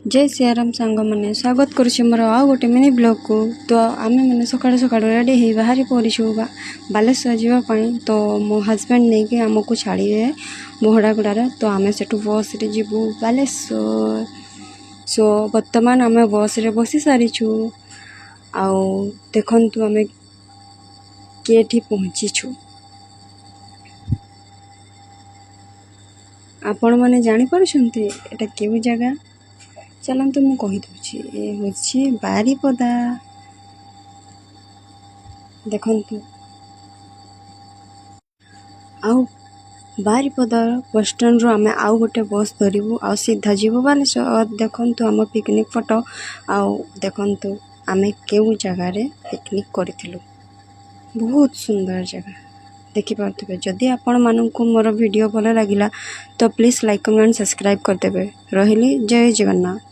जय सियाराम सांग मैंने स्वागत करुच्छे मोर आउ गोटे मिनी ब्लॉग को। तो आम मैंने सका सका रेडी हो बाहरी पड़ू बालेश्वर जावाई। तो मो हजबैंड नहीं कि आमको छाड़े मोहड़ागुड़ार। तो आम से बस रे जीवु बालेश्वर। सो बर्तमान आम बस रे बसी सारीछु। आउ देखंतु आम केठी पहुँचीछु। आपण मैंने जानीपार्छन्ति एटा केउ जगह। चलतु मु कहीदे ये हूँ बारिपदा। देखंतु आउ बारिपदा बस स्टैंड रो आमे आउ गोटे बस धरिबु आउ सीधा जीवु बालेश्वर। देखंतु आम पिकनिक फोटो। आउ देखंतु आमे केउ जगह रे पिकनिक करिथिलु। बहुत सुंदर जगह देखि पारथुबे। जदि आपण माननकु मोर वीडियो भल लागिला तो प्लीज लाइक कमेंट सब्सक्राइब कर देबे। रहिली जय जगन्नाथ।